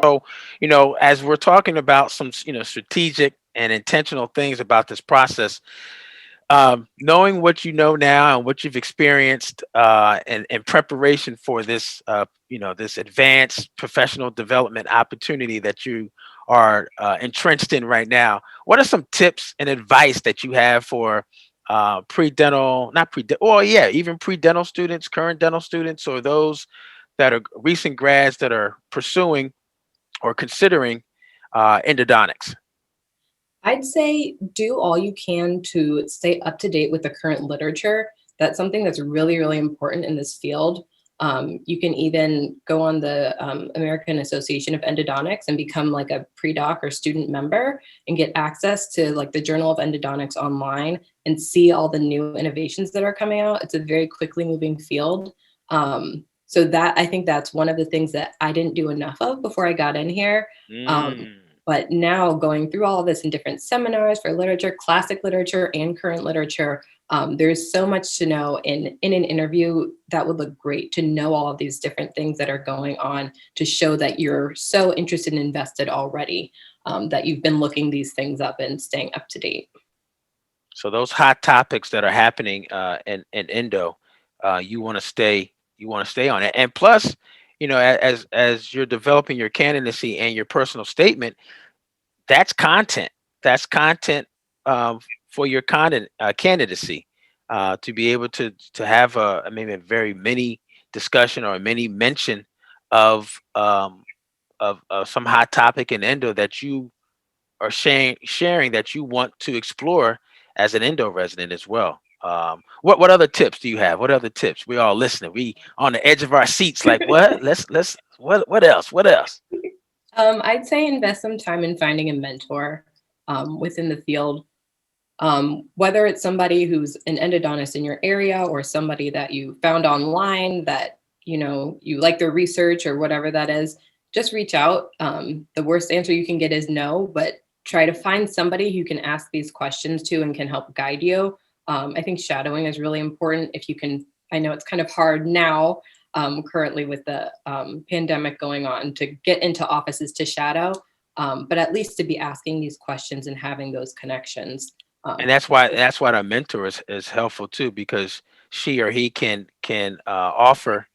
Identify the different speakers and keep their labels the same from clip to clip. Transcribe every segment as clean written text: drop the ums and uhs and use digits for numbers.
Speaker 1: As we're talking about some, strategic and intentional things about this process, knowing what you know now and what you've experienced in preparation for this, this advanced professional development opportunity that you are entrenched in right now, what are some tips and advice that you have for pre-dental, not pre, well, yeah, even pre-dental students, current dental students, or those that are recent grads that are pursuing or considering endodontics?
Speaker 2: I'd say do all you can to stay up to date with the current literature. That's something that's really, really important in this field. You can even go on the American Association of Endodontics and become like a pre-doc or student member and get access to like the Journal of Endodontics online and see all the new innovations that are coming out. It's a very quickly moving field. So that I think that's one of the things that I didn't do enough of before I got in here. Um,
Speaker 1: Mm.
Speaker 2: but now going through all of this in different seminars for literature, classic literature and current literature, there's so much to know in an interview that would look great to know all of these different things that are going on to show that you're so interested and invested already, that you've been looking these things up and staying up to date.
Speaker 1: So those hot topics that are happening in endo, you want to stay on it. And plus, as you're developing your candidacy and your personal statement, that's content. That's content um, for your candidacy, to be able to have maybe a very mini discussion or a mini mention of some hot topic in endo that you are sharing that you want to explore as an endo resident as well. What other tips do you have? What other tips? We all listening. We on the edge of our seats, like what? Let's what else? What else?
Speaker 2: I'd say invest some time in finding a mentor within the field, whether it's somebody who's an endodontist in your area or somebody that you found online that you like their research or whatever that is. Just reach out. The worst answer you can get is no, but try to find somebody you can ask these questions to and can help guide you. I think shadowing is really important. If you can, I know it's kind of hard now, currently with the pandemic going on, to get into offices to shadow, but at least to be asking these questions and having those connections.
Speaker 1: And
Speaker 2: um,
Speaker 1: that's why our mentor is helpful too, because she or he can offer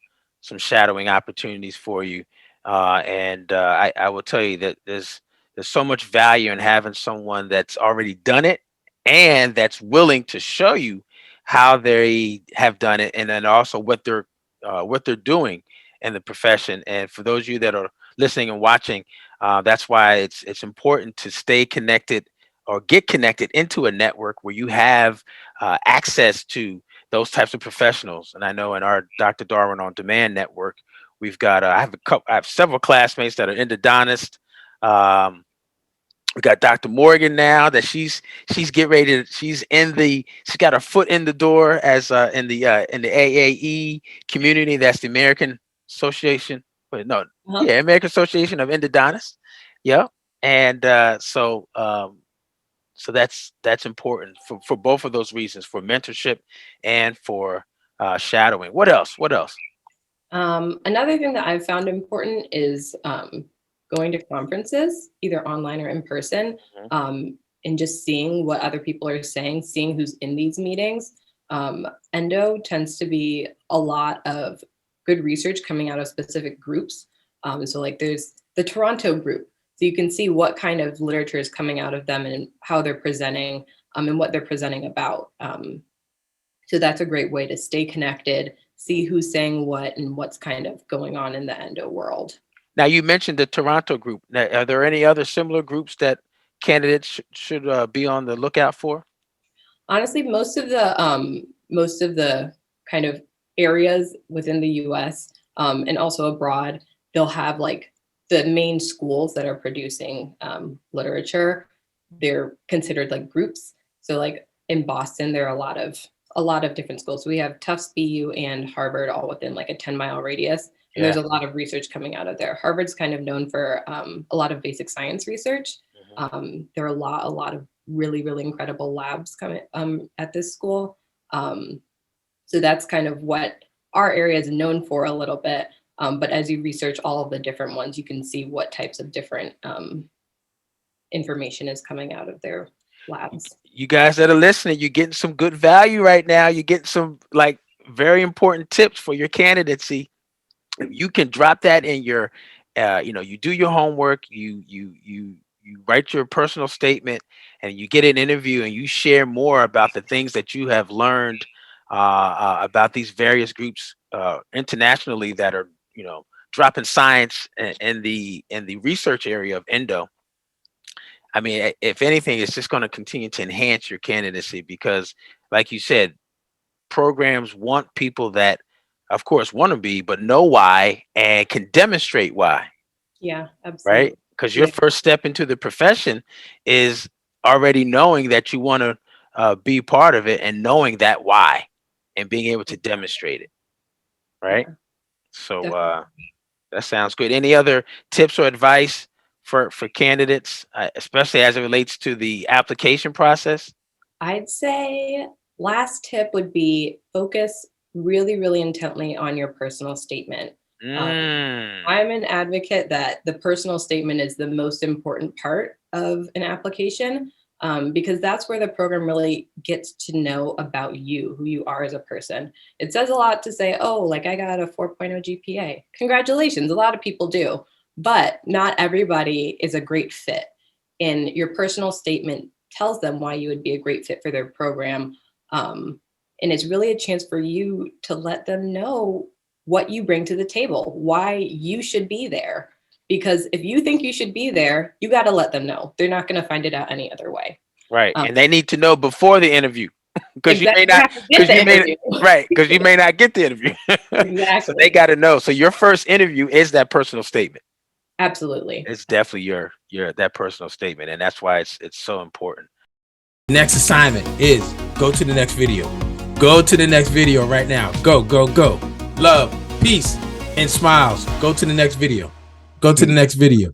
Speaker 1: some shadowing opportunities for you. And I will tell you that there's so much value in having someone that's already done it and that's willing to show you how they have done it, and then also what they're doing in the profession. And for those of you that are listening and watching, that's why it's important to stay connected or get connected into a network where you have access to those types of professionals. And I know in our Dr. Darwin on Demand network, we've got I have several classmates that are endodontists. Um, we got Dr. Morgan now that she's getting ready to she's got her foot in the door as in the AAE community. That's the American Association. Wait, no,
Speaker 2: uh-huh.
Speaker 1: yeah, American Association of Endodontists. Yeah, and so that's important for both of those reasons, for mentorship and for shadowing. What else? What else?
Speaker 2: Another thing that I've found important is going to conferences, either online or in person,
Speaker 1: Mhm.
Speaker 2: and just seeing what other people are saying, seeing who's in these meetings. Endo tends to be a lot of good research coming out of specific groups. So, like, there's the Toronto group. So, you can see what kind of literature is coming out of them and how they're presenting, and what they're presenting about. So that's a great way to stay connected, see who's saying what and what's kind of going on in the endo world.
Speaker 1: Now you mentioned the Toronto group. Now, are there any other similar groups that candidates should be on the lookout for?
Speaker 2: Honestly, most of the kind of areas within the US, and also abroad, they'll have like the main schools that are producing literature. They're considered like groups. So like in Boston, there are a lot of different schools. So we have Tufts, BU, and Harvard all within like a 10-mile radius. And there's
Speaker 1: Yeah.
Speaker 2: a lot of research coming out of there. Harvard's kind of known for a lot of basic science research.
Speaker 1: Mhm.
Speaker 2: There are a lot of really, really incredible labs coming at this school. So that's kind of what our area is known for a little bit. But as you research all of the different ones, you can see what types of different information is coming out of their labs.
Speaker 1: You guys that are listening, you're getting some good value right now. You're getting some like very important tips for your candidacy. If you can drop that in your, you do your homework, you write your personal statement, and you get an interview, and you share more about the things that you have learned about these various groups internationally that are, dropping science in the research area of endo. I mean, if anything, it's just going to continue to enhance your candidacy because, like you said, programs want people that, of course, want to be, but know why and can demonstrate why,
Speaker 2: Yeah, absolutely.
Speaker 1: right? Because your
Speaker 2: Yeah,
Speaker 1: first step into the profession is already knowing that you want to be part of it and knowing that why and being able to demonstrate it, right?
Speaker 2: yeah,
Speaker 1: So
Speaker 2: definitely.
Speaker 1: that sounds good. Any other tips or advice for candidates, especially as it relates to the application process?
Speaker 2: I'd say last tip would be focus really, really intently on your personal statement. Um,
Speaker 1: Mm,
Speaker 2: I'm an advocate that the personal statement is the most important part of an application, because that's where the program really gets to know about you, who you are as a person. It says a lot to say, oh, like I got a 4.0 GPA. Congratulations. A lot of people do, but not everybody is a great fit. And your personal statement tells them why you would be a great fit for their program. And it's really a chance for you to let them know what you bring to the table, why you should be there. Because if you think you should be there, you got to let them know. They're not going to find it out any other way.
Speaker 1: right.
Speaker 2: Um,
Speaker 1: And they need to know before the interview because you may
Speaker 2: exactly. You
Speaker 1: not,
Speaker 2: have to get
Speaker 1: because
Speaker 2: the
Speaker 1: you may,
Speaker 2: interview.
Speaker 1: right, because you may not get the interview. So they
Speaker 2: Exactly.
Speaker 1: got to know. So your first interview is that personal statement.
Speaker 2: Absolutely.
Speaker 1: It's definitely your that personal statement, and that's why it's so important. Next assignment is go to the next video. Go to the next video right now. Go, go, go. Love, peace, and smiles. Go to the next video. Go to the next video.